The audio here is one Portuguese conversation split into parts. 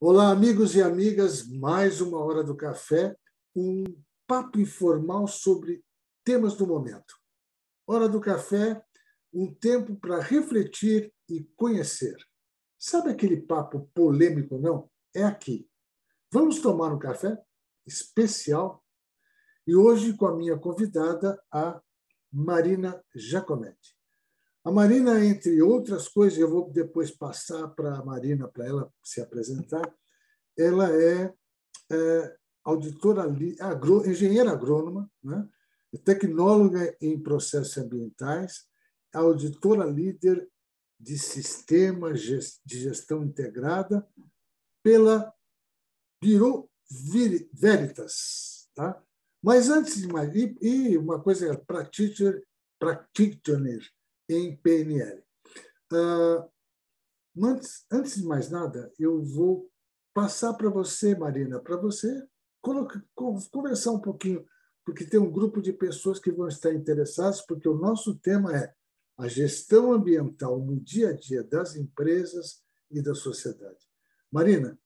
Olá, amigos e amigas, mais uma hora do café, um papo informal sobre temas do momento. Hora do café, um tempo para refletir e conhecer. Sabe aquele papo polêmico, não? É aqui. Vamos tomar um café especial e hoje com a minha convidada, a Marina Giacometti. A Marina, entre outras coisas, eu vou depois passar para a Marina, para ela se apresentar. Ela é auditora, engenheira agrônoma, né? Tecnóloga em processos ambientais, auditora líder de sistemas de gestão integrada pela Bureau Veritas. Tá? Mas antes de mais, e uma coisa, practitioner em PNL. Antes de mais nada, eu vou passar para você, Marina, para você conversar um pouquinho, porque tem um grupo de pessoas que vão estar interessadas, porque o nosso tema é a gestão ambiental no dia a dia das empresas e da sociedade. Marina,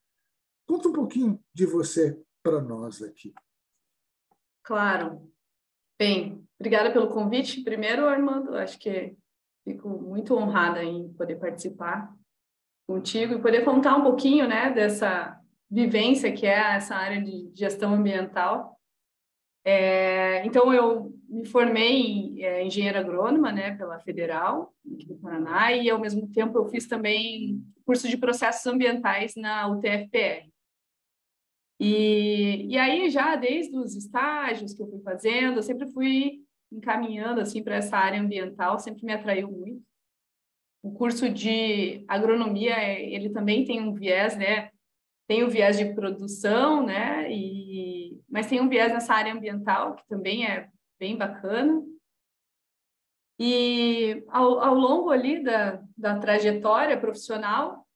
conta um pouquinho de você para nós aqui. Claro. Bem, obrigada pelo convite. Primeiro, Armando, acho que fico muito honrada em poder participar contigo e poder contar um pouquinho, né, dessa vivência que é essa área de gestão ambiental. Então, eu me formei em engenheira agrônoma, né, pela Federal, aqui do Paraná, e, ao mesmo tempo, eu fiz também curso de processos ambientais na UTFPR. E aí, já desde os estágios que eu fui fazendo, eu sempre fui encaminhando assim, para essa área ambiental, sempre me atraiu muito. O curso de agronomia, ele também tem um viés, né? Tem o viés de produção, né? Mas tem um viés nessa área ambiental, que também é bem bacana. E ao longo ali da trajetória profissional,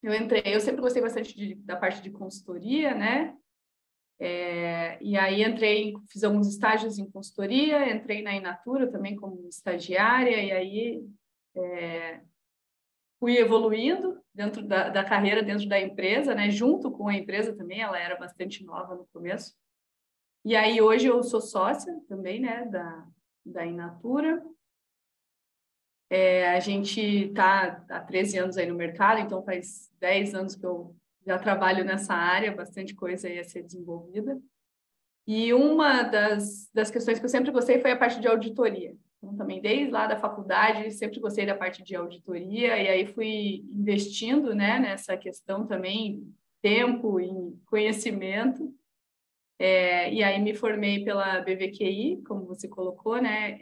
eu sempre gostei bastante da parte de consultoria, né? E aí fiz alguns estágios em consultoria, entrei na Inatura também como estagiária, e aí fui evoluindo dentro da carreira, dentro da empresa, né? Junto com a empresa também, ela era bastante nova no começo. E aí hoje eu sou sócia também, né, da Inatura. A gente está há 13 anos aí no mercado, então faz 10 anos que eu já trabalho nessa área, bastante coisa aí a ser desenvolvida. E uma das questões que eu sempre gostei foi a parte de auditoria. Então, também, desde lá da faculdade, sempre gostei da parte de auditoria, e aí fui investindo, né, nessa questão também, tempo e conhecimento. E aí me formei pela BVQI, como você colocou, né,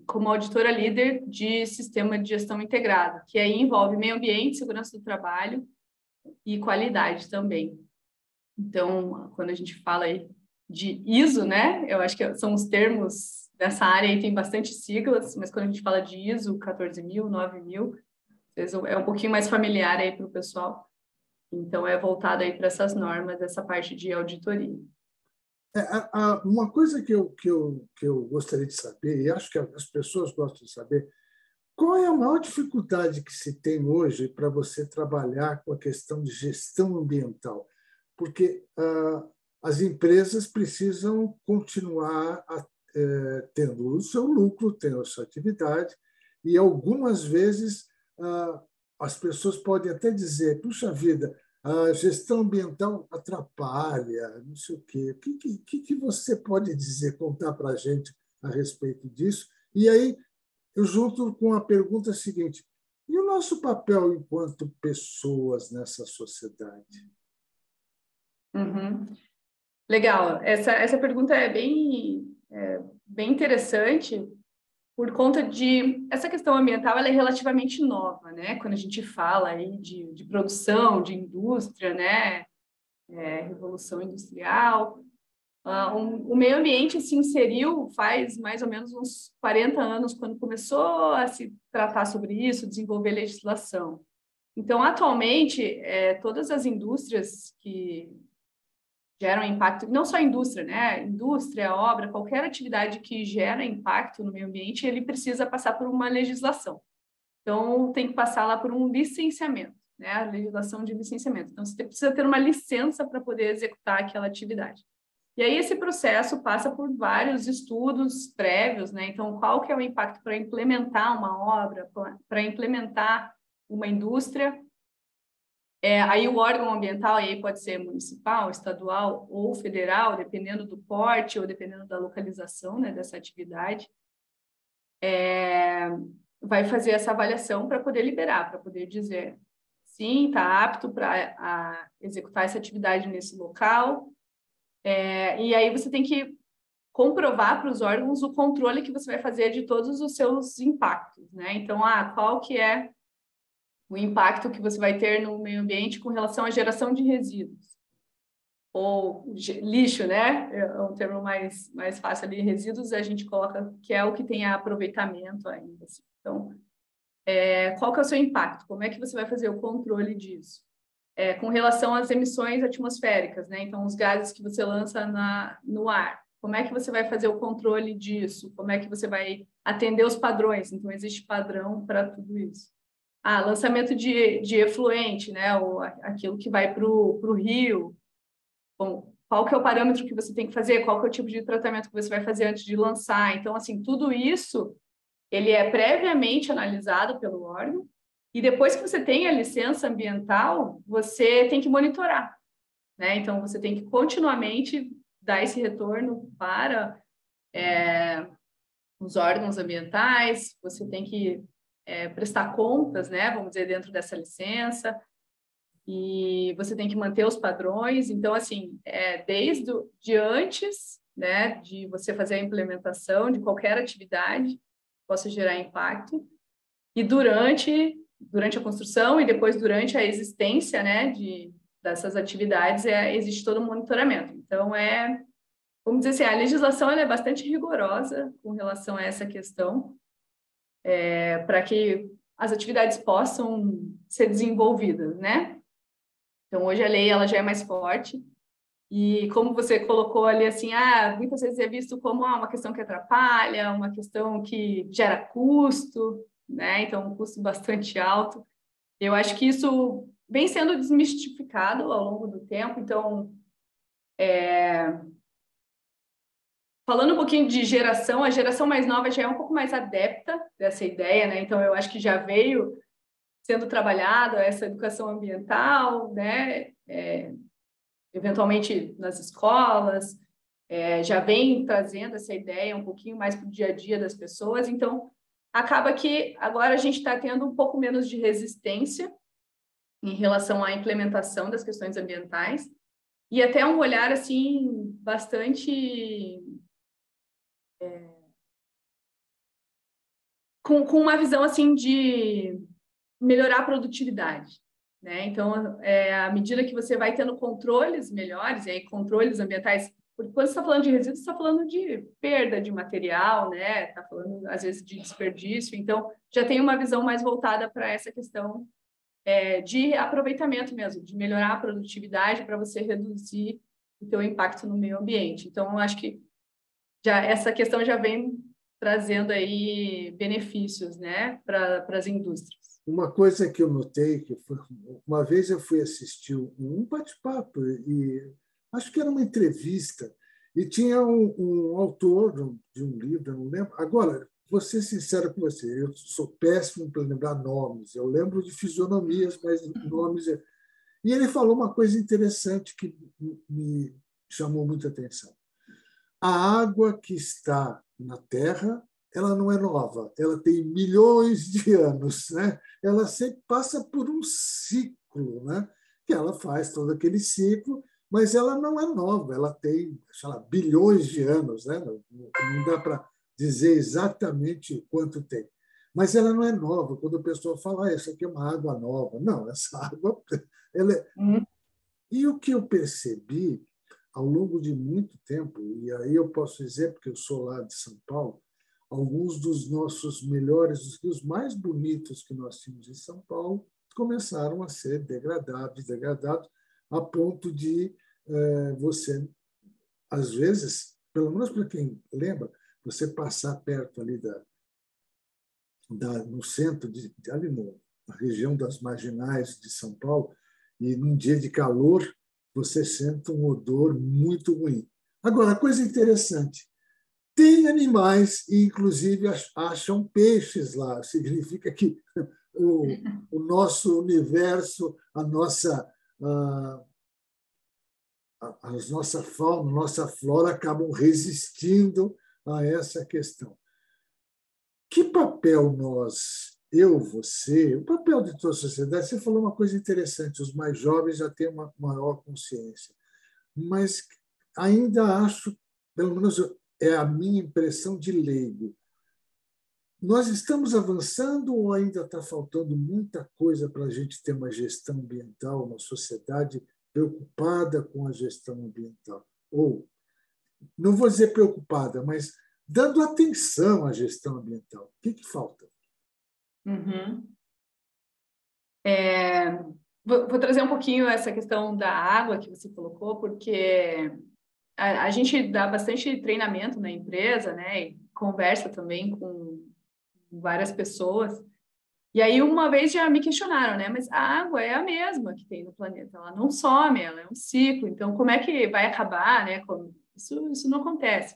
como auditora líder de sistema de gestão integrado, que aí envolve meio ambiente, segurança do trabalho e qualidade também. Então, quando a gente fala aí de ISO, né? Eu acho que são os termos dessa área aí, tem bastante siglas, mas quando a gente fala de ISO 14.000, 9.000, é um pouquinho mais familiar aí para o pessoal. Então, é voltado aí para essas normas, essa parte de auditoria. Uma coisa que eu gostaria de saber, e acho que as pessoas gostam de saber, qual é a maior dificuldade que se tem hoje para você trabalhar com a questão de gestão ambiental? Porque as empresas precisam continuar tendo o seu lucro, tendo a sua atividade, e algumas vezes as pessoas podem até dizer, puxa vida, a gestão ambiental atrapalha, não sei o quê. O que você pode dizer, contar para a gente a respeito disso? E aí, eu junto com a pergunta seguinte, e o nosso papel enquanto pessoas nessa sociedade? Uhum. Legal. Essa pergunta é bem interessante por conta de... Essa questão ambiental ela é relativamente nova, né? Quando a gente fala aí de produção, de indústria, né? Revolução industrial. O meio ambiente se inseriu faz mais ou menos uns 40 anos, quando começou a se tratar sobre isso, desenvolver legislação. Então, atualmente, todas as indústrias que geram impacto, não só a indústria, né? Indústria, obra, qualquer atividade que gera impacto no meio ambiente, ele precisa passar por uma legislação. Então, tem que passar lá por um licenciamento. né? A legislação de licenciamento. Então, você precisa ter uma licença para poder executar aquela atividade. E aí esse processo passa por vários estudos prévios, né? Então, qual que é o impacto para implementar uma obra, para implementar uma indústria? Aí o órgão ambiental aí pode ser municipal, estadual ou federal, dependendo do porte ou dependendo da localização, né, dessa atividade, vai fazer essa avaliação para poder liberar, para poder dizer sim, está apto para executar essa atividade nesse local. E aí você tem que comprovar para os órgãos o controle que você vai fazer de todos os seus impactos, né? Então, qual que é o impacto que você vai ter no meio ambiente com relação à geração de resíduos. Ou lixo, né? É um termo mais fácil ali. Resíduos a gente coloca que é o que tem aproveitamento ainda. Assim. Então, qual que é o seu impacto? Como é que você vai fazer o controle disso? Com relação às emissões atmosféricas, né? Então, os gases que você lança no ar. Como é que você vai fazer o controle disso? Como é que você vai atender os padrões? Então, existe padrão para tudo isso. Lançamento de efluente, né? Ou aquilo que vai para o rio. Bom, qual que é o parâmetro que você tem que fazer? Qual que é o tipo de tratamento que você vai fazer antes de lançar? Então, assim, tudo isso, ele é previamente analisado pelo órgão e depois que você tem a licença ambiental, você tem que monitorar, né? Então, você tem que continuamente dar esse retorno para os órgãos ambientais, você tem que prestar contas, né, vamos dizer, dentro dessa licença, e você tem que manter os padrões. Então, assim, de antes, né, de você fazer a implementação de qualquer atividade que possa gerar impacto, e durante a construção e depois durante a existência, né, dessas atividades, existe todo um monitoramento. Então, vamos dizer assim, a legislação ela é bastante rigorosa com relação a essa questão, para que as atividades possam ser desenvolvidas, né? Então, hoje a lei ela já é mais forte e como você colocou ali, assim, muitas vezes é visto como uma questão que atrapalha, uma questão que gera custo, né? Então, um custo bastante alto. Eu acho que isso vem sendo desmistificado ao longo do tempo. Então, falando um pouquinho de geração, a geração mais nova já é um pouco mais adepta dessa ideia, né? Então, eu acho que já veio sendo trabalhada essa educação ambiental, né? Eventualmente nas escolas, já vem trazendo essa ideia um pouquinho mais para o dia a dia das pessoas. Então, acaba que agora a gente está tendo um pouco menos de resistência em relação à implementação das questões ambientais e até um olhar, assim, bastante... com uma visão, assim, de melhorar a produtividade, né? Então, à medida que você vai tendo controles melhores, e aí controles ambientais, porque quando você está falando de resíduos, você está falando de perda de material, né? Está falando, às vezes, de desperdício. Então, já tem uma visão mais voltada para essa questão de aproveitamento mesmo, de melhorar a produtividade para você reduzir o teu impacto no meio ambiente. Então, eu acho que essa questão já vem trazendo aí benefícios, né, para as indústrias. Uma coisa que eu notei, uma vez eu fui assistir um bate-papo, e acho que era uma entrevista, e tinha um autor de um livro, eu não lembro. Agora, vou ser sincero com você, eu sou péssimo para lembrar nomes, eu lembro de fisionomias, mas nomes... E ele falou uma coisa interessante que me chamou muita atenção. A água que está na Terra, ela não é nova, ela tem milhões de anos, né? Ela sempre passa por um ciclo, né? Que ela faz todo aquele ciclo, mas ela não é nova, ela tem, sei lá, bilhões de anos, né? Não dá para dizer exatamente quanto tem. Mas ela não é nova. Quando a pessoa fala, isso aqui é uma água nova. Não, essa água... Ela é... E o que eu percebi ao longo de muito tempo, e aí eu posso dizer, porque eu sou lá de São Paulo, alguns dos nossos melhores, os rios mais bonitos que nós tínhamos em São Paulo, começaram a ser degradados, a ponto de você, às vezes, pelo menos para quem lembra, você passar perto ali no centro, ali região das marginais de São Paulo, e num dia de calor você sente um odor muito ruim. Agora, coisa interessante, tem animais e, inclusive, acham peixes lá. Significa que o nosso universo, a nossa fauna, a nossa flora acabam resistindo a essa questão. Que papel eu, você, o papel de toda a sociedade? Você falou uma coisa interessante, os mais jovens já têm uma maior consciência, mas ainda acho, pelo menos é a minha impressão de leigo, nós estamos avançando ou ainda está faltando muita coisa para a gente ter uma gestão ambiental, uma sociedade preocupada com a gestão ambiental? Ou, não vou dizer preocupada, mas dando atenção à gestão ambiental. O que falta? Uhum. Vou trazer um pouquinho essa questão da água que você colocou, porque a gente dá bastante treinamento na empresa, né? E conversa também com várias pessoas. E aí, uma vez já me questionaram, né? Mas a água é a mesma que tem no planeta, ela não some, ela é um ciclo. Então, como é que vai acabar, né? Isso não acontece.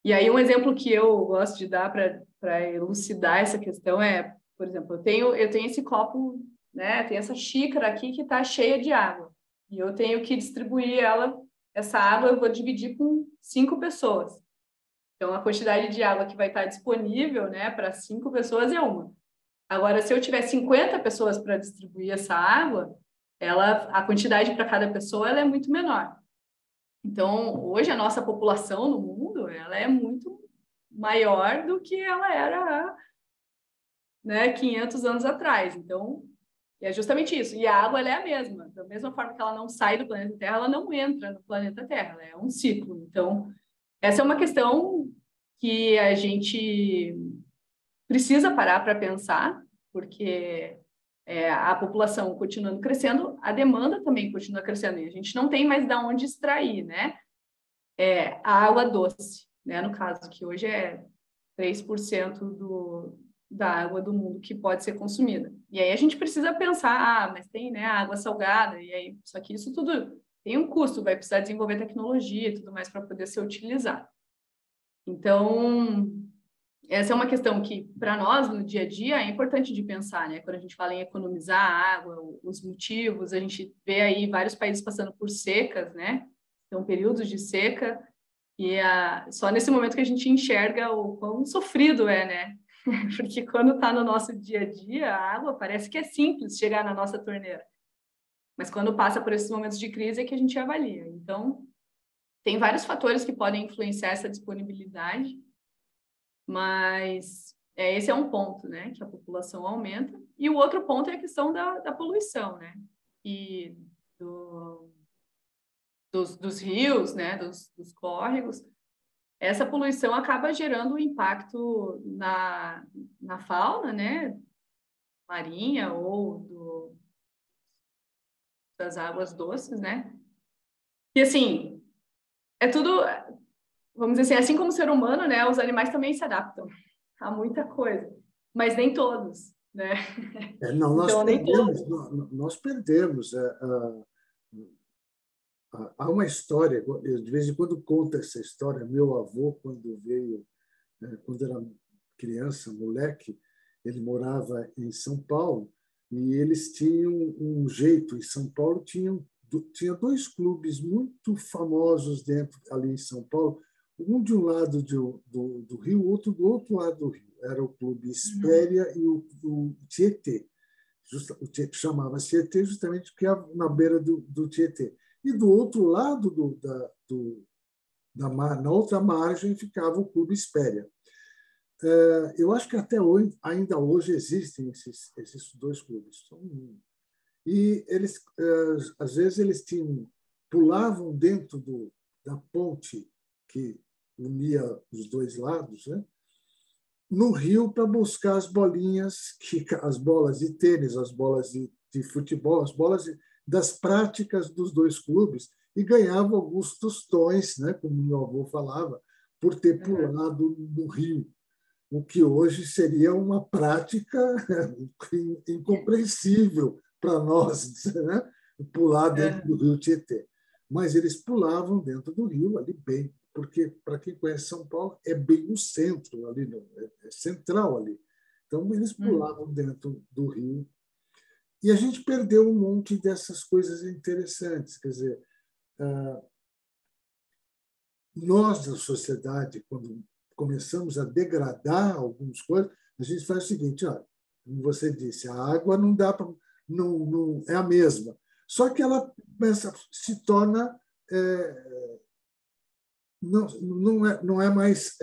E aí, um exemplo que eu gosto de dar para elucidar essa questão é, por exemplo, eu tenho esse copo, né? Tem essa xícara aqui que está cheia de água. E eu tenho que distribuir essa água eu vou dividir com 5 pessoas. Então, a quantidade de água que vai estar disponível, né, para 5 pessoas é uma. Agora, se eu tiver 50 pessoas para distribuir essa água, a quantidade para cada pessoa ela é muito menor. Então, hoje a nossa população no mundo ela é muito maior do que ela era, né, 500 anos atrás. Então, é justamente isso. E a água ela é a mesma. Da mesma forma que ela não sai do planeta Terra, ela não entra no planeta Terra. Ela é um ciclo. Então, essa é uma questão que a gente precisa parar para pensar, porque a população continuando crescendo, a demanda também continua crescendo, e a gente não tem mais de onde extrair, né? A água doce, né? No caso, que hoje é 3% da água do mundo que pode ser consumida. E aí a gente precisa pensar, mas tem, né, a água salgada, e aí, só que isso tudo tem um custo, vai precisar desenvolver tecnologia e tudo mais para poder ser utilizado. Então, essa é uma questão que, para nós, no dia a dia, é importante de pensar, né? Quando a gente fala em economizar água, os motivos, a gente vê aí vários países passando por secas, né? Então, períodos de seca, e só nesse momento que a gente enxerga o quão sofrido é, né? Porque quando está no nosso dia a dia, a água parece que é simples chegar na nossa torneira. Mas quando passa por esses momentos de crise é que a gente avalia. Então, tem vários fatores que podem influenciar essa disponibilidade, mas esse é um ponto, né, que a população aumenta. E o outro ponto é a questão da poluição, né, e dos rios, né, dos córregos. Essa poluição acaba gerando um impacto na fauna, né, marinha ou das águas doces, né. E assim, é tudo, vamos dizer assim como o ser humano, né, os animais também se adaptam a muita coisa, mas nem todos, né? Não, Então, nem todos. nós perdemos. Há uma história, eu, de vez em quando conto essa história. Meu avô, quando veio, quando era criança, moleque, ele morava em São Paulo e eles tinham um jeito. Em São Paulo tinha 2 clubes muito famosos ali em São Paulo, um de um lado do rio, outro do outro lado do rio. Era o Clube Espéria e o Tietê. Chamava-se Tietê justamente porque era na beira do Tietê. E do outro lado na outra margem ficava o Clube Espéria. Eu acho que até hoje, ainda hoje existem esses 2 clubes. E eles, às vezes, eles pulavam dentro da ponte que unia os 2 lados, né, no rio para buscar as bolinhas, as bolas de tênis, as bolas de futebol, as bolas das práticas dos 2 clubes, e ganhava alguns tostões, né, como meu avô falava, por ter pulado no rio. o que hoje seria uma prática incompreensível para nós, né? Pular dentro do rio Tietê. Mas eles pulavam dentro do rio, ali bem, porque, para quem conhece São Paulo, é bem no centro, ali é central ali. Então, eles pulavam dentro do rio. E a gente perdeu um monte dessas coisas interessantes. Quer dizer, nós, da sociedade, quando começamos a degradar algumas coisas, a gente faz o seguinte, olha, como você disse, a água não dá para, não é a mesma. Só que ela se torna não é mais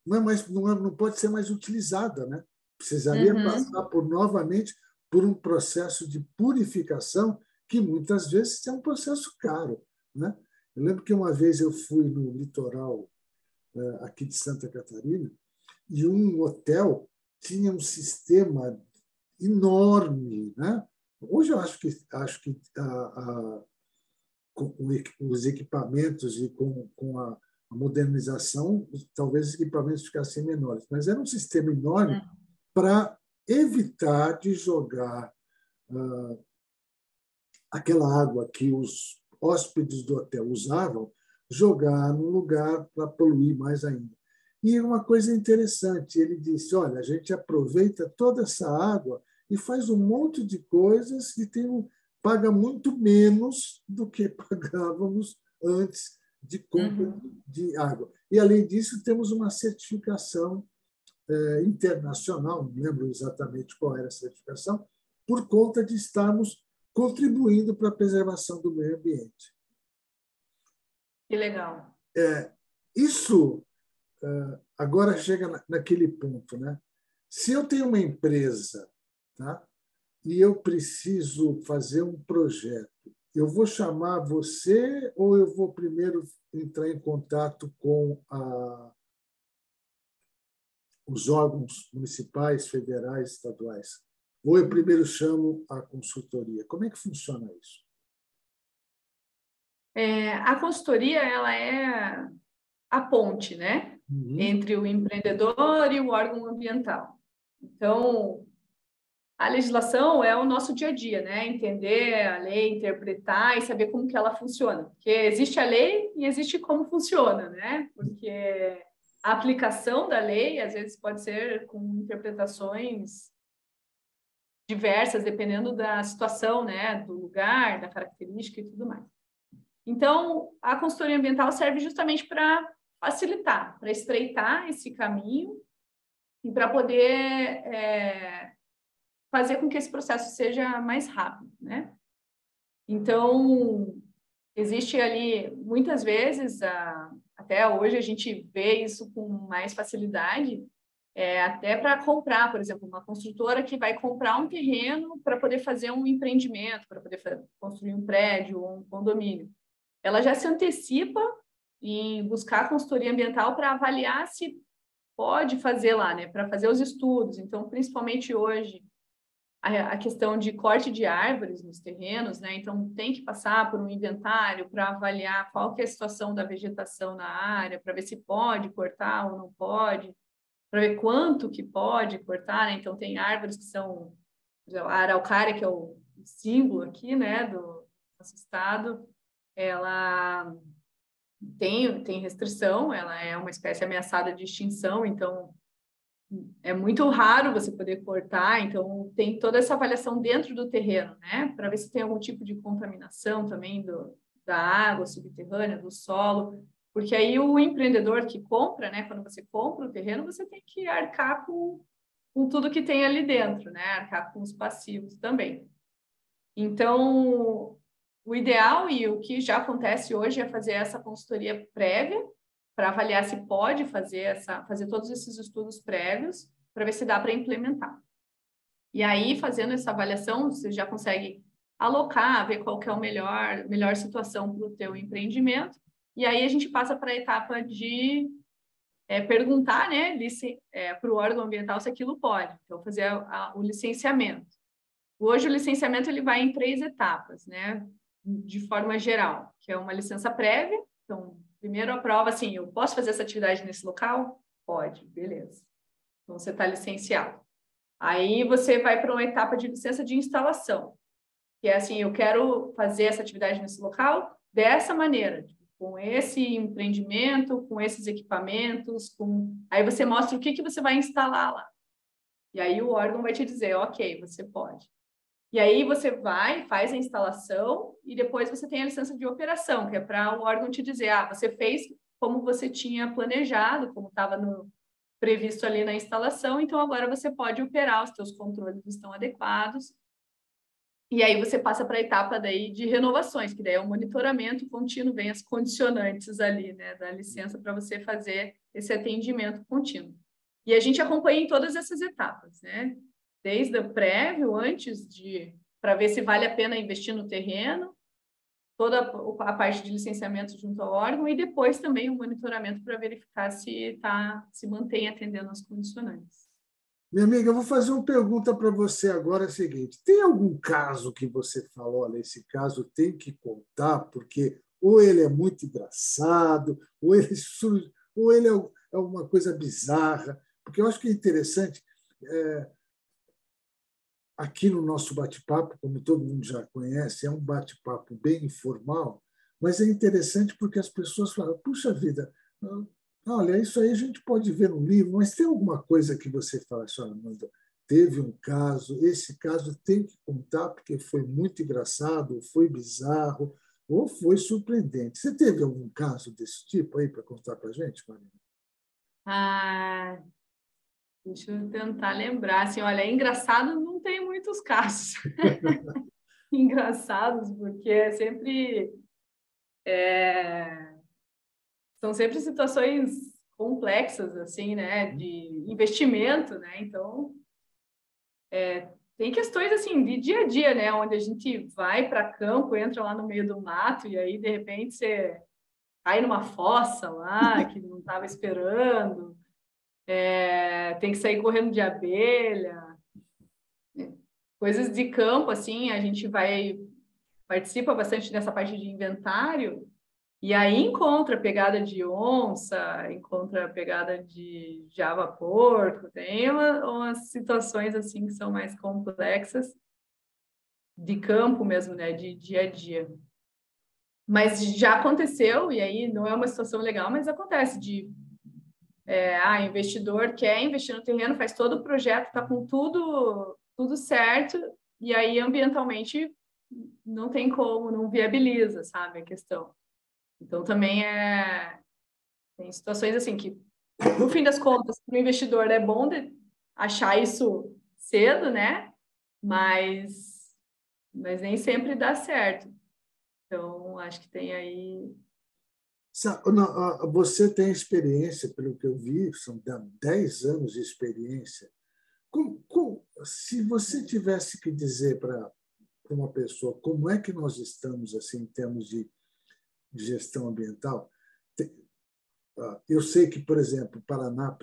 não pode ser mais utilizada, né? Precisaria passar novamente por um processo de purificação que muitas vezes é um processo caro, né? Eu lembro que uma vez eu fui no litoral aqui de Santa Catarina e um hotel tinha um sistema enorme, né? Hoje eu acho que com os equipamentos e com a modernização, talvez os equipamentos ficassem menores, mas era um sistema enorme para evitar de jogar aquela água que os hóspedes do hotel usavam, jogar num lugar para poluir mais ainda. E uma coisa interessante, ele disse, olha, a gente aproveita toda essa água e faz um monte de coisas e paga muito menos do que pagávamos antes de compra de água. E, além disso, temos uma certificação internacional, não lembro exatamente qual era a certificação, por conta de estarmos contribuindo para a preservação do meio ambiente. Que legal. Isso agora chega naquele ponto, né? Se eu tenho uma empresa, tá? E eu preciso fazer um projeto, eu vou chamar você ou eu vou primeiro entrar em contato com os órgãos municipais, federais, estaduais? Ou eu primeiro chamo a consultoria? Como é que funciona isso? A consultoria, ela é a ponte, né? Entre o empreendedor e o órgão ambiental. Então, a legislação é o nosso dia a dia, né? Entender a lei, interpretar e saber como que ela funciona. Porque existe a lei e existe como funciona, né? Porque a aplicação da lei, às vezes, pode ser com interpretações diversas, dependendo da situação, né? Do lugar, da característica e tudo mais. Então, a consultoria ambiental serve justamente para facilitar, para estreitar esse caminho e para poder fazer com que esse processo seja mais rápido, né? Então, existe ali, muitas vezes, até hoje a gente vê isso com mais facilidade, até para comprar, por exemplo, uma construtora que vai comprar um terreno para poder fazer um empreendimento, para poder construir um prédio ou um condomínio. Ela já se antecipa em buscar a consultoria ambiental para avaliar se pode fazer lá, né? Para fazer os estudos. Então, principalmente hoje, a questão de corte de árvores nos terrenos, né? Então, tem que passar por um inventário para avaliar qual que é a situação da vegetação na área, para ver se pode cortar ou não pode, para ver quanto que pode cortar, né? Então, tem árvores que são a araucária, que é o símbolo aqui, né, do nosso estado, ela tem restrição, ela é uma espécie ameaçada de extinção, então é muito raro você poder cortar, então tem toda essa avaliação dentro do terreno, né, para ver se tem algum tipo de contaminação também da água subterrânea, do solo, porque aí o empreendedor que compra, né, quando você compra o terreno, você tem que arcar com tudo que tem ali dentro, né, arcar com os passivos também. Então, o ideal e o que já acontece hoje é fazer essa consultoria prévia para avaliar se pode fazer todos esses estudos prévios para ver se dá para implementar. E aí, fazendo essa avaliação, você já consegue alocar, ver qual que é a melhor situação para o teu empreendimento. E aí a gente passa para a etapa de perguntar, né, para o órgão ambiental se aquilo pode. Então, fazer o licenciamento. Hoje, o licenciamento ele vai em 3 etapas, né? De forma geral, que é uma licença prévia. Então, primeiro a prova, assim, eu posso fazer essa atividade nesse local? Pode, beleza. Então, você está licenciado. Aí você vai para uma etapa de licença de instalação, que é assim, eu quero fazer essa atividade nesse local dessa maneira, com esse empreendimento, com esses equipamentos, aí você mostra o que você vai instalar lá. E aí o órgão vai te dizer, ok, você pode. E aí você vai, faz a instalação e depois você tem a licença de operação, que é para o órgão te dizer, você fez como você tinha planejado, como estava previsto ali na instalação, então agora você pode operar, os teus controles estão adequados. E aí você passa para a etapa daí de renovações, que daí é o monitoramento contínuo, vem as condicionantes ali, né, da licença para você fazer esse atendimento contínuo. E a gente acompanha em todas essas etapas, né? Desde o prévio, para ver se vale a pena investir no terreno, toda a parte de licenciamento junto ao órgão e depois também o monitoramento para verificar se mantém atendendo as condicionantes. Minha amiga, eu vou fazer uma pergunta para você agora, é a seguinte: tem algum caso que você falou, olha, esse caso tem que contar, porque ou ele é muito engraçado, ou ele é uma coisa bizarra, porque eu acho que é interessante, aqui no nosso bate-papo, como todo mundo já conhece, é um bate-papo bem informal, mas é interessante porque as pessoas falam, puxa vida, olha, isso aí a gente pode ver no livro, mas tem alguma coisa que você fala assim, olha, Amanda, teve um caso, esse caso tem que contar porque foi muito engraçado, ou foi bizarro, ou foi surpreendente. Você teve algum caso desse tipo aí para contar para a gente, Marina? Deixa eu tentar lembrar. Assim, olha, engraçado não tem muitos casos engraçados, porque são sempre situações complexas, assim, né, de investimento, né? Então, tem questões assim de dia a dia, né, onde a gente vai para campo, entra lá no meio do mato e aí de repente você cai numa fossa lá que não estava esperando, tem que sair correndo de abelha, coisas de campo, assim, a gente participa bastante dessa parte de inventário. E aí encontra pegada de onça, encontra pegada de java-porco, tem umas situações assim que são mais complexas de campo mesmo, né, de dia a dia. Mas já aconteceu, e aí não é uma situação legal, mas acontece investidor quer investir no terreno, faz todo o projeto, está com tudo certo, e aí ambientalmente não tem como, não viabiliza, sabe, a questão. Então, também tem situações assim que, no fim das contas, para o investidor é bom achar isso cedo, né? Mas nem sempre dá certo. Então, acho que tem aí... Você tem experiência, pelo que eu vi, são 10 anos de experiência. Se você tivesse que dizer para uma pessoa como é que nós estamos assim em termos de gestão ambiental, eu sei que, por exemplo, Paraná,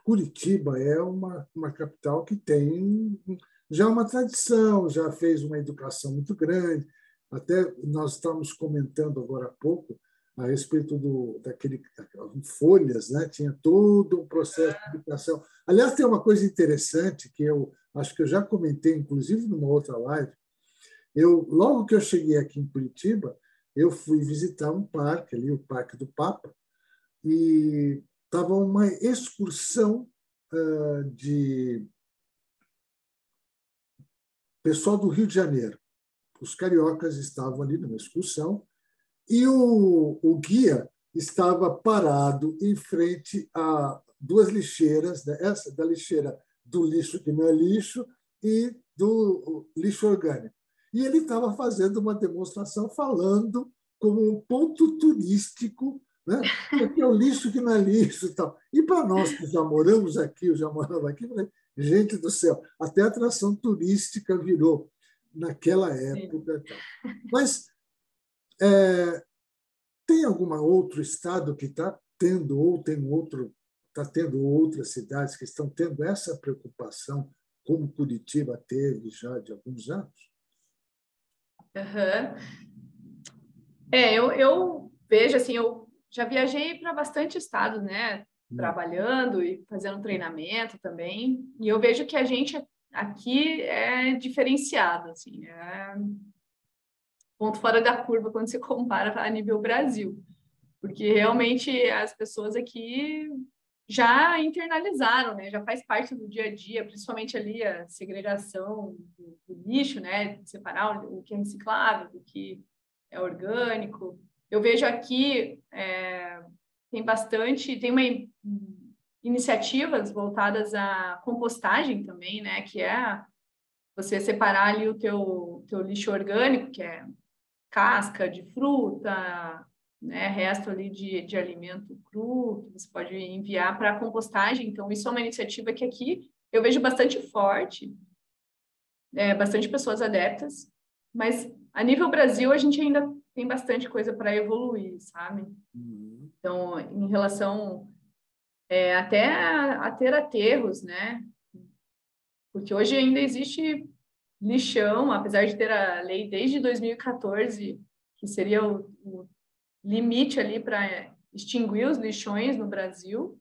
Curitiba é uma capital que tem já uma tradição, já fez uma educação muito grande. Até nós estávamos comentando agora há pouco a respeito daquele Folhas, né? Tinha todo um processo de educação. Aliás, tem uma coisa interessante que eu acho que eu já comentei, inclusive numa outra live. Logo que eu cheguei aqui em Curitiba, eu fui visitar um parque ali, o Parque do Papa, e estava uma excursão de pessoal do Rio de Janeiro. Os cariocas estavam ali numa excursão e o guia estava parado em frente a duas lixeiras, né? Essa da lixeira do lixo que não é lixo e do lixo orgânico. E ele estava fazendo uma demonstração falando como um ponto turístico, né? Porque é o lixo que não é lixo e tal. E para nós que já moramos aqui, eu já morava aqui, gente do céu, até a atração turística virou naquela época. Tal. Mas tem algum outro estado que está tendo, ou está tendo outras cidades que estão tendo essa preocupação, como Curitiba teve já de alguns anos? Uhum. Eu vejo assim, eu já viajei para bastante estados, né? trabalhando e fazendo treinamento também. E eu vejo que a gente aqui é diferenciado, assim, é ponto fora da curva quando se compara a nível Brasil, porque realmente as pessoas aqui já internalizaram, né? Já faz parte do dia a dia, principalmente ali a segregação do lixo, né? Separar o que é reciclável, o que é orgânico. Eu vejo aqui tem iniciativas voltadas à compostagem também, né? Que é você separar ali o teu lixo orgânico, que é casca de fruta, né, resto ali de alimento cru, que você pode enviar para a compostagem. Então, isso é uma iniciativa que aqui eu vejo bastante forte, bastante pessoas adeptas, mas a nível Brasil a gente ainda tem bastante coisa para evoluir, sabe? Então, em relação até a ter aterros, né? Porque hoje ainda existe lixão, apesar de ter a lei desde 2014, que seria o limite ali para extinguir os lixões no Brasil,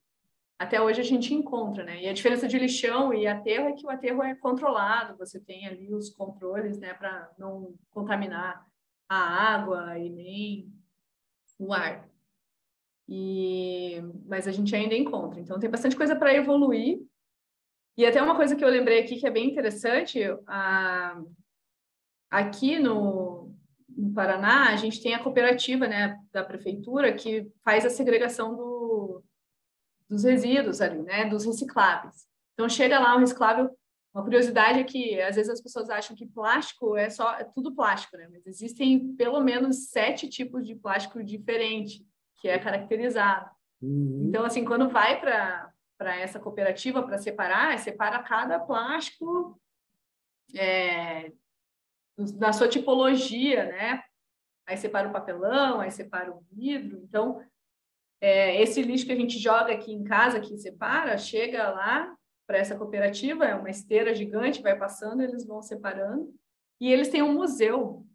até hoje a gente encontra, né? E a diferença de lixão e aterro é que o aterro é controlado, você tem ali os controles, né, para não contaminar a água e nem o ar. Mas a gente ainda encontra. Então tem bastante coisa para evoluir. E até uma coisa que eu lembrei aqui que é bem interessante, aqui no Paraná, a gente tem a cooperativa, né, da prefeitura que faz a segregação dos resíduos ali, né, dos recicláveis. Então, chega lá um reciclável, uma curiosidade é que, às vezes, as pessoas acham que plástico é tudo plástico, né, mas existem pelo menos 7 tipos de plástico diferente, que é caracterizado. Então, assim, quando vai para essa cooperativa para separa cada plástico da sua tipologia, né? Aí separa o papelão, aí separa o vidro. Então, esse lixo que a gente joga aqui em casa, que separa, chega lá para essa cooperativa, é uma esteira gigante, vai passando, eles vão separando. E eles têm um museu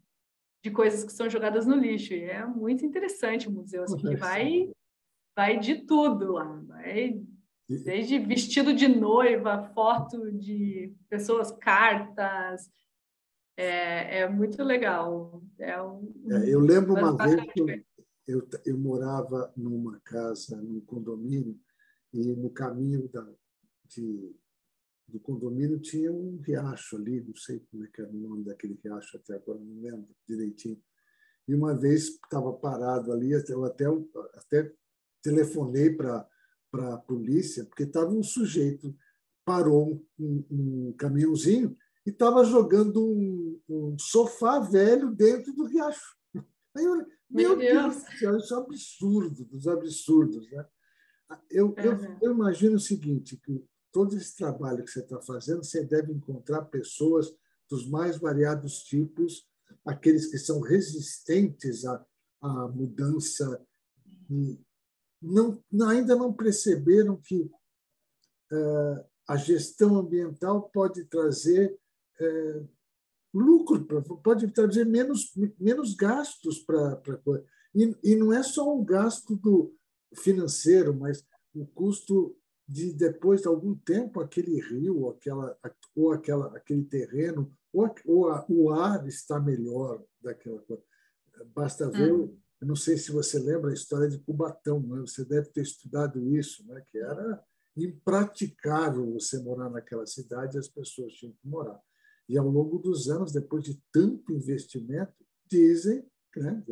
de coisas que são jogadas no lixo. E é muito interessante o museu, assim, que vai de tudo lá. Vai desde vestido de noiva, foto de pessoas, cartas. É muito legal. Eu lembro uma vez que eu morava numa casa, num condomínio, e no caminho do condomínio tinha um riacho ali, não sei como é que era o nome daquele riacho até agora, não lembro direitinho. E uma vez estava parado ali, eu até telefonei para a polícia, porque estava um sujeito, parou um caminhãozinho e estava jogando um sofá velho dentro do riacho. Aí eu, Meu meu Deus Deus! do céu, isso é um absurdo dos absurdos. Né? Eu imagino o seguinte, que todo esse trabalho que você está fazendo, você deve encontrar pessoas dos mais variados tipos, aqueles que são resistentes à mudança e ainda não perceberam que a gestão ambiental pode trazer lucro, pode trazer menos gastos para coisa. E não é só um gasto financeiro, mas o custo de, depois de algum tempo, aquele rio, aquele terreno, o ar está melhor daquela coisa. Basta ver, eu não sei se você lembra a história de Cubatão, né? Você deve ter estudado isso, né? Que era impraticável você morar naquela cidade e as pessoas tinham que morar. E, ao longo dos anos, depois de tanto investimento, dizem, né?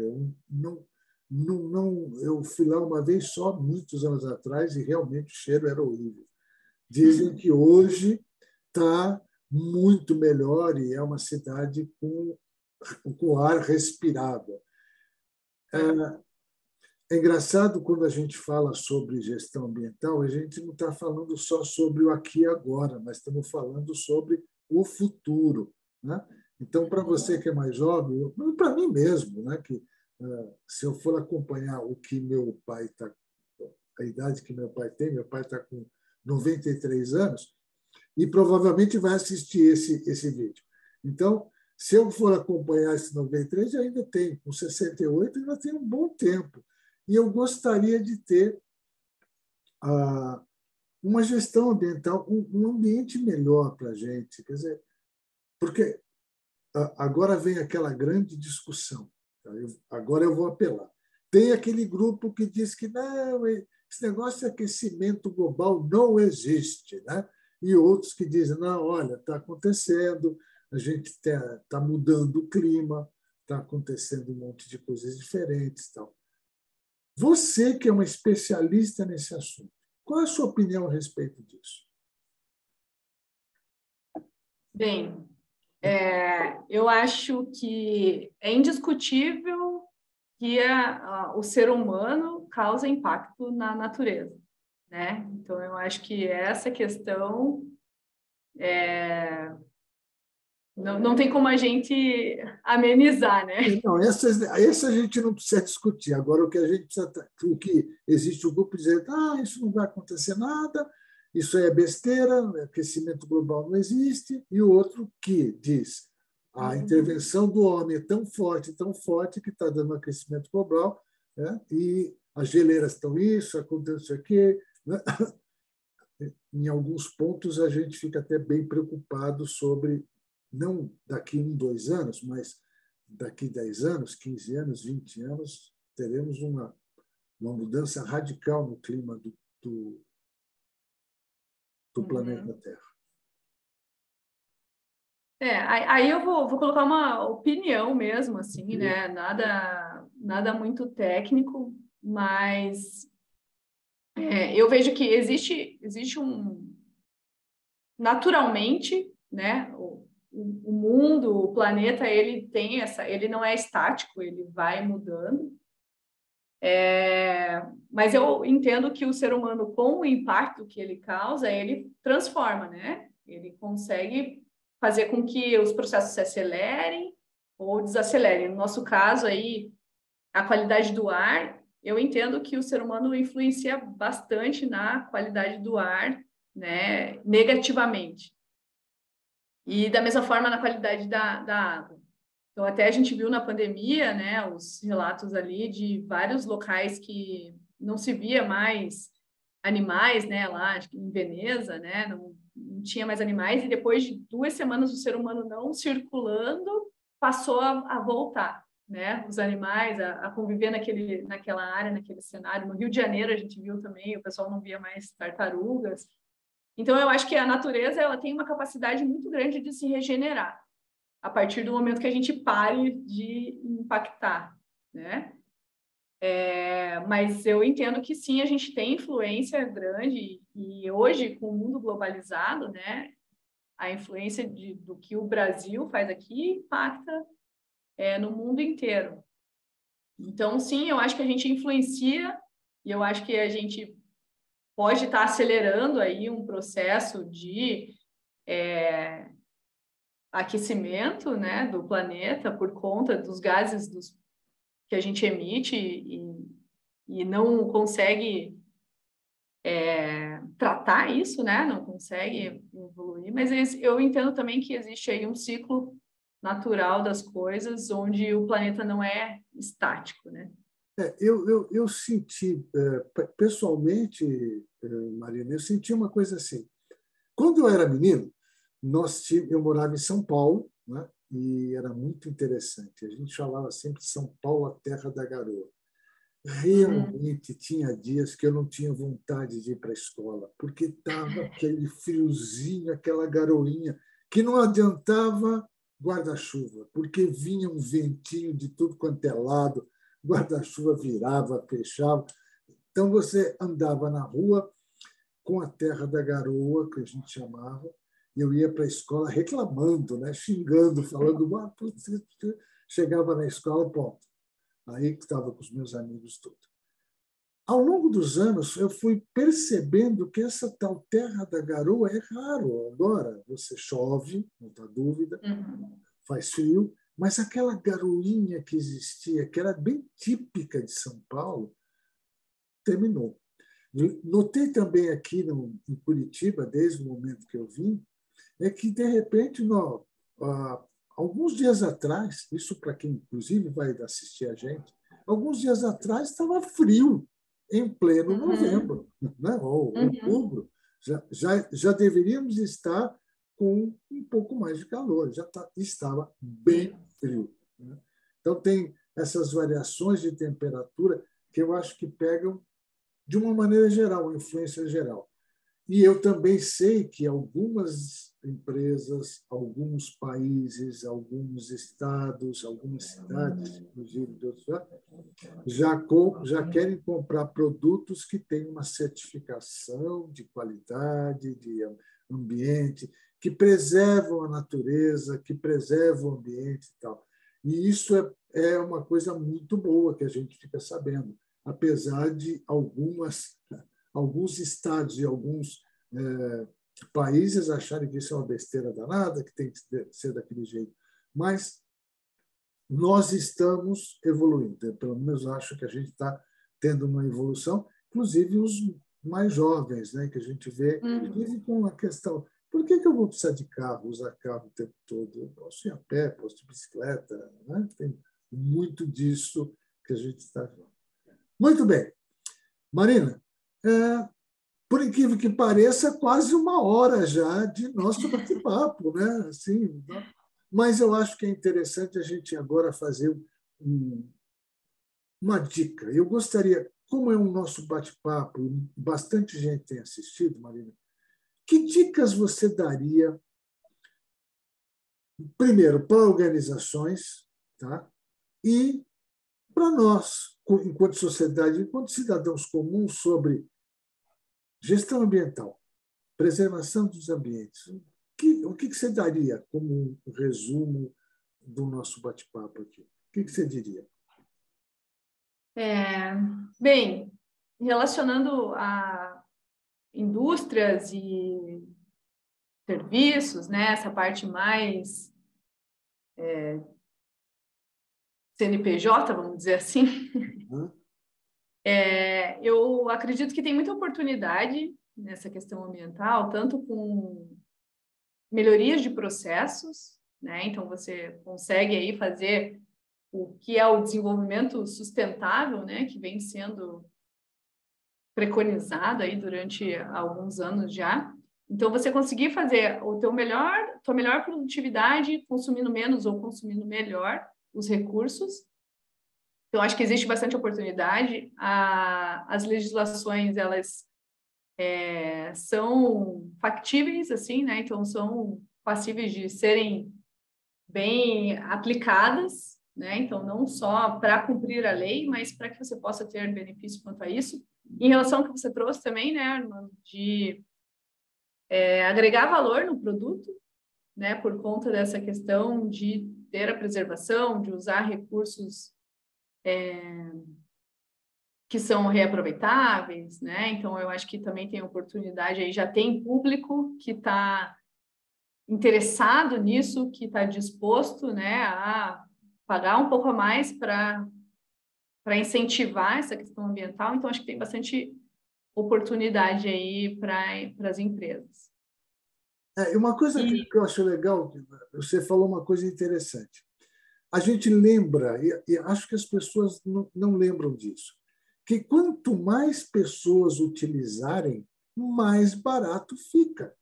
Eu fui lá uma vez só, muitos anos atrás, e realmente o cheiro era horrível. Dizem que hoje está muito melhor e é uma cidade com ar respirável. É engraçado quando a gente fala sobre gestão ambiental, a gente não está falando só sobre o aqui e agora, mas estamos falando sobre o futuro. Né? Então, para você que é mais jovem, para mim mesmo, né, que se eu for acompanhar o que meu pai está, a idade que meu pai está com 93 anos, e provavelmente vai assistir esse vídeo. Então, se eu for acompanhar esse 93, eu ainda tenho, com 68, ainda tenho um bom tempo. E eu gostaria de ter uma gestão ambiental, um ambiente melhor para a gente. Quer dizer, porque agora vem aquela grande discussão. Agora eu vou apelar. Tem aquele grupo que diz que não, esse negócio de aquecimento global não existe, né? E outros que dizem, não, olha, está acontecendo, a gente está mudando o clima, está acontecendo um monte de coisas diferentes. Tal. Você, que é uma especialista nesse assunto, qual é a sua opinião a respeito disso? Bem, eu acho que é indiscutível que o ser humano causa impacto na natureza, né? Então, eu acho que essa questão não tem como a gente amenizar, né? Não, essa a gente não precisa discutir. Agora, o que a gente precisa, o que existe o grupo dizendo, isso não vai acontecer nada, isso é besteira, aquecimento global não existe, e o outro que diz, a intervenção do homem é tão forte que está dando aquecimento global, né? E as geleiras estão isso, acontece isso aqui. Né? Em alguns pontos, a gente fica até bem preocupado sobre, não daqui 2 anos, mas daqui 10 anos, 15 anos, 20 anos, teremos uma mudança radical no clima do planeta Terra. Aí eu vou colocar uma opinião mesmo, assim, né? Nada muito técnico, mas eu vejo que existe naturalmente, né? O mundo, o planeta, ele não é estático, ele vai mudando. Mas eu entendo que o ser humano, com o impacto que ele causa, ele transforma, né? Ele consegue fazer com que os processos se acelerem ou desacelerem. No nosso caso aí, a qualidade do ar, eu entendo que o ser humano influencia bastante na qualidade do ar, né? Negativamente. E da mesma forma na qualidade da água. Então, até a gente viu na pandemia, né, os relatos ali de vários locais que não se via mais animais, né, lá acho que em Veneza, né, não tinha mais animais, e depois de 2 semanas o ser humano não circulando, passou a voltar, né, os animais a conviver naquela área, naquele cenário. No Rio de Janeiro a gente viu também, o pessoal não via mais tartarugas. Então, eu acho que a natureza ela tem uma capacidade muito grande de se regenerar a partir do momento que a gente pare de impactar, né? Mas eu entendo que sim, a gente tem influência grande e hoje, com o mundo globalizado, né, a influência do que o Brasil faz aqui impacta no mundo inteiro. Então, sim, eu acho que a gente influencia e eu acho que a gente pode estar acelerando aí um processo de aquecimento, né, do planeta por conta dos gases que a gente emite e não consegue tratar isso, né, não consegue evoluir, mas eu entendo também que existe aí um ciclo natural das coisas onde o planeta não é estático, né? Eu senti, pessoalmente, Marina, eu senti uma coisa assim. Quando eu era menino, eu morava em São Paulo, né? E era muito interessante. A gente falava sempre São Paulo, a terra da garoa. Realmente tinha dias que eu não tinha vontade de ir para a escola, porque estava aquele friozinho, aquela garoinha, que não adiantava guarda-chuva, porque vinha um ventinho de tudo quanto é lado, guarda-chuva virava, fechava. Então você andava na rua com a terra da garoa, que a gente chamava, e eu ia para a escola reclamando, né? Xingando, falando, chegava na escola, pronto. Aí que estava com os meus amigos todos. Ao longo dos anos, eu fui percebendo que essa tal terra da garoa é raro. Agora, você chove, não está dúvida, faz frio, mas aquela garoinha que existia, que era bem típica de São Paulo, terminou. Notei também aqui em Curitiba, desde o momento que eu vim, é que, de repente, alguns dias atrás, isso para quem, inclusive, vai assistir a gente, alguns dias atrás estava frio. em pleno Uhum. novembro, né? Ou Uhum. outubro. Já deveríamos estar com um pouco mais de calor, estava bem Sim. frio, né? Então, tem essas variações de temperatura que eu acho que pegam, de uma maneira geral, uma influência geral. E eu também sei que algumas empresas, alguns países, alguns estados, algumas cidades, inclusive de outros lugares, já querem comprar produtos que têm uma certificação de qualidade, de ambiente, que preservam a natureza, que preservam o ambiente e tal. E isso é uma coisa muito boa que a gente fica sabendo, apesar de alguns estados e alguns países acharem que isso é uma besteira danada, que tem que ser daquele jeito. Mas nós estamos evoluindo. Eu, pelo menos, acho que a gente está tendo uma evolução, inclusive os mais jovens, né, que a gente vê, Uhum. vivem com a questão: por que eu vou precisar de carro, usar carro o tempo todo? Eu posso ir a pé, posso ir de bicicleta. Né? Tem muito disso que a gente está vendo. Muito bem. Marina, por incrível que pareça, quase uma hora já de nosso bate-papo, né? Assim, mas eu acho que é interessante a gente agora fazer uma dica. Eu gostaria, como é um nosso bate-papo, bastante gente tem assistido, Marina, que dicas você daria, primeiro, para organizações, tá? E para nós, enquanto sociedade, enquanto cidadãos comuns, sobre gestão ambiental, preservação dos ambientes? O que você daria como um resumo do nosso bate-papo aqui? O que você diria? É, bem, relacionando a indústrias e serviços, né, essa parte mais CNPJ, vamos dizer assim, Hã? eu acredito que tem muita oportunidade nessa questão ambiental, tanto com melhorias de processos, né? Então você consegue aí fazer o que é o desenvolvimento sustentável, né, que vem sendo preconizado aí durante alguns anos já. Então você conseguir fazer o tua melhor produtividade, consumindo menos ou consumindo melhor os recursos. Então acho que existe bastante oportunidade. As legislações elas são factíveis assim, né? Então são passíveis de serem bem aplicadas, né? Então, não só para cumprir a lei, mas para que você possa ter benefício quanto a isso. Em relação ao que você trouxe também, né, Armando, de agregar valor no produto, né, por conta dessa questão de ter a preservação, de usar recursos que são reaproveitáveis, né? Então, eu acho que também tem oportunidade aí, já tem público que está interessado nisso, que está disposto, né, a pagar um pouco a mais para incentivar essa questão ambiental. Então, acho que tem bastante oportunidade aí para as empresas. Uma coisa E, que eu acho legal, você falou uma coisa interessante. A gente lembra, e acho que as pessoas não lembram disso, que quanto mais pessoas utilizarem, mais barato fica.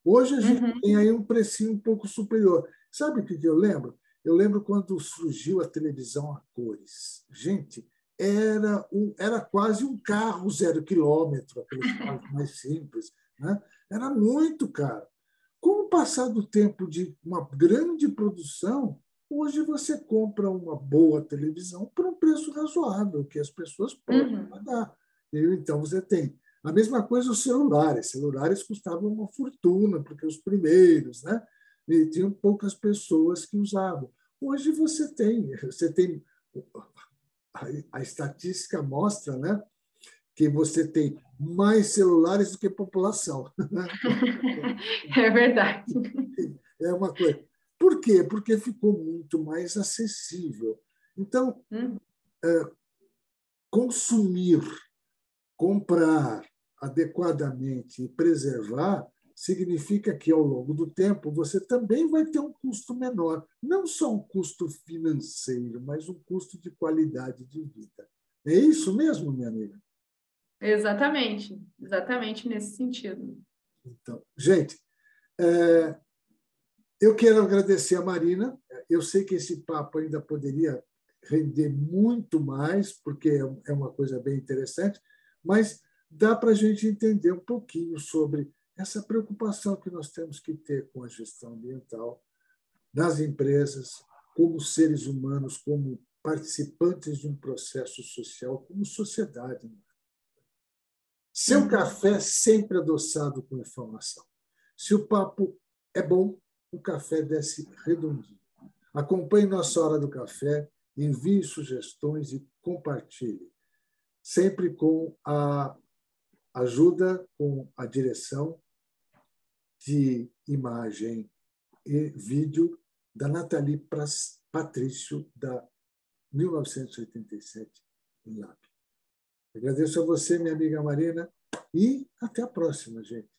Hoje a gente tem uhum, aí um precinho um pouco superior. Sabe o que eu lembro? Eu lembro quando surgiu a televisão a cores. Gente, era quase um carro 0 quilômetro, aqueles carros mais simples. Né? Era muito caro. Com o passar do tempo de uma grande produção, hoje você compra uma boa televisão por um preço razoável, que as pessoas podem uhum, pagar. E então você tem a mesma coisa os celulares. Celulares custavam uma fortuna, porque os primeiros, né? E tinham poucas pessoas que usavam. Hoje você tem a estatística mostra, né, que você tem mais celulares do que população. é verdade. É uma coisa. Por quê? Porque ficou muito mais acessível. Então, Uhum, consumir, comprar adequadamente e preservar significa que, ao longo do tempo, você também vai ter um custo menor. Não só um custo financeiro, mas um custo de qualidade de vida. É isso mesmo, minha amiga? Exatamente nesse sentido. Então, gente, eu quero agradecer a Marina. Eu sei que esse papo ainda poderia render muito mais, porque é uma coisa bem interessante, mas dá para a gente entender um pouquinho sobre essa preocupação que nós temos que ter com a gestão ambiental nas empresas, como seres humanos, como participantes de um processo social, como sociedade. Seu café sempre adoçado com informação. Se o papo é bom, o café desce redondinho. Acompanhe nossa Hora do Café, envie sugestões e compartilhe. Sempre com a ajuda, com a direção de imagem e vídeo da Nathalie Patrício, da 1987, em LAB. Agradeço a você, minha amiga Marina, e até a próxima, gente.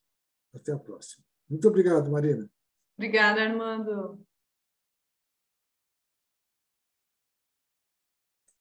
Até a próxima. Muito obrigado, Marina. Obrigada, Armando.